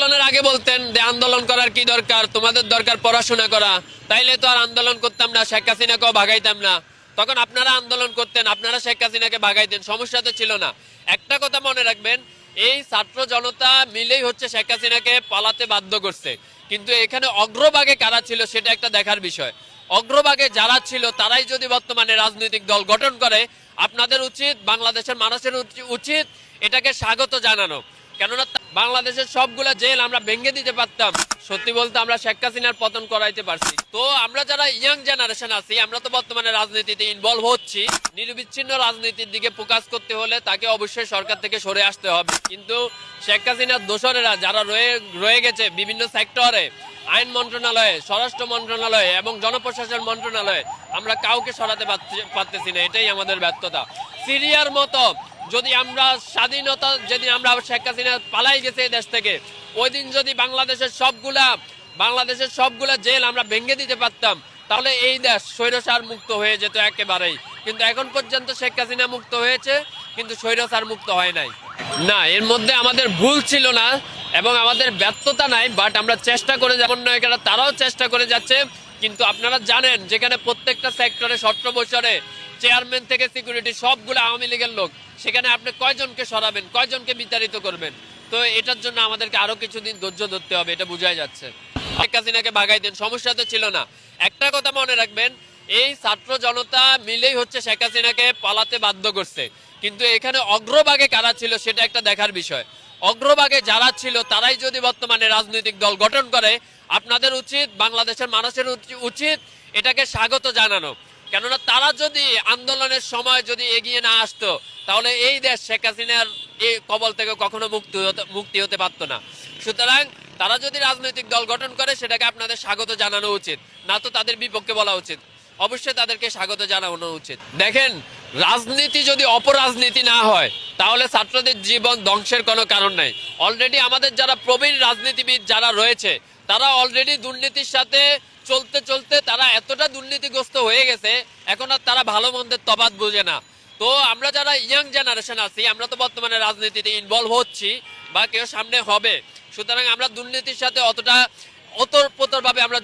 আন্দোলনের আগে বলতেন যে আন্দোলন করার কি দরকার, তোমাদের দরকার পড়াশোনা করা, তাইলে তো আর আন্দোলন করতাম না, শেখ হাসিনাকেও ভাগাইতাম না। তখন আপনারা আন্দোলন করতেন, আপনারা শেখ হাসিনাকে ভাগাইতেন, সমস্যা তো ছিল না। একটা কথা মনে রাখবেন, এই ছাত্র জনতা মিলেই হচ্ছে শেখ হাসিনাকে পালাতে বাধ্য করছে। কিন্তু এখানে অগ্রভাগে কারা ছিল সেটা একটা দেখার বিষয়। অগ্রভাগে যারা ছিল তারাই যদি বর্তমানে রাজনৈতিক দল গঠন করে, আপনাদের উচিত, বাংলাদেশের মানুষের উচিত এটাকে স্বাগত জানানো। কেননা বাংলাদেশের সবগুলা জেল আমরা ভেঙে দিতে পারতাম, সত্যি বলতে আমরা শেখ হাসিনার পতন করাইতে পারছি। তো আমরা যারা ইয়াং জেনারেশন আছি, আমরা তো বর্তমানে রাজনীতিতে ইনভলভ হচ্ছি। নিরবিচ্ছিন্ন রাজনীতির দিকে ফোকাস করতে হলে তাকে অবশ্যই সরকার থেকে সরে আসতে হবে। কিন্তু শেখ হাসিনার দোসরেরা যারা রয়ে গেছে বিভিন্ন সেক্টরে, আইন মন্ত্রণালয়ে, স্বরাষ্ট্র মন্ত্রণালয়ে এবং জনপ্রশাসন মন্ত্রণালয়ে, আমরা কাউকে সরাতে পারতেছি না। এটাই আমাদের ব্যর্থতা। সিরিয়ার মতো যদি আমরা স্বাধীনতা, যেদিন আমরা শেখ হাসিনা পালাই গেছে এই দেশ থেকে, ওই দিন যদি বাংলাদেশের সবগুলা জেল আমরা ভেঙে দিতে পারতাম, তাহলে এই দেশ স্বৈরচার মুক্ত হয়ে যেত একেবারেই। কিন্তু এখন পর্যন্ত শেখ হাসিনা মুক্ত হয়েছে, কিন্তু স্বৈরচার মুক্ত হয় নাই। না, এর মধ্যে আমাদের ভুল ছিল না এবং আমাদের ব্যর্থতা নাই, বাট আমরা চেষ্টা করে যেমন নয়, তারাও চেষ্টা করে যাচ্ছে। কিন্তু আপনারা জানেন, যেখানে প্রত্যেকটা সেক্টরে 17 বছরে চেয়ারম্যান থেকে সিকিউরিটি সবগুলো আওয়ামী লীগের লোক, সেখানে আপনি কয়জনকে সরাবেন, কয়জনকে বিতাড়িত করবেন? তো এটার জন্য আমাদেরকে আরো কিছুদিন ধৈর্য ধরতে হবে, এটা বোঝাই যাচ্ছে। শেখ হাসিনাকে ভাগাইতেন, সমস্যা তো ছিল না। একটা কথা মনে রাখবেন, এই ছাত্র জনতা মিলেই হচ্ছে শেখ হাসিনাকে পালাতে বাধ্য করছে। কিন্তু এখানে অগ্রভাগে কারা ছিল সেটা একটা দেখার বিষয়। অগ্রভাগে যারা ছিল তারাই যদি বর্তমানে রাজনৈতিক দল গঠন করে, আপনাদের উচিত, বাংলাদেশের মানুষের উচিত এটাকে স্বাগত জানানো। কেননা তারা যদি আন্দোলনের সময় যদি এগিয়ে না আসতো, তাহলে এই দেশ শেখ হাসিনার এই কবল থেকে কখনো মুক্তি হতে পারতো না। সুতরাং তারা যদি রাজনৈতিক দল গঠন করে, সেটাকে আপনাদের স্বাগত জানানো উচিত, না তো তাদের বিপক্ষে বলা উচিত। অবশ্যই তাদেরকে স্বাগত জানানো উচিত। দেখেন, রাজনীতি যদি অপরাজনীতি না হয়, তাহলে ছাত্রদের জীবন ধ্বংসের কোনো কারণ নাই। অলরেডি আমাদের যারা প্রবীণ রাজনীতিবিদ যারা রয়েছে, তারা অলরেডি দুর্নীতির সাথে চলতে চলতে তারা এতটা দুর্নীতিগ্রস্ত হয়ে গেছে, এখন আর তারা ভালো মন্দের তফাৎ বোঝে না। তো আমরা যারা ইয়াং জেনারেশন আছি, আমরা তো বর্তমানে রাজনীতিতে ইনভলভ হচ্ছি বা কেউ সামনে হবে। সুতরাং আমরা দুর্নীতির সাথে অতটা ওতপ্রোতভাবে আমরা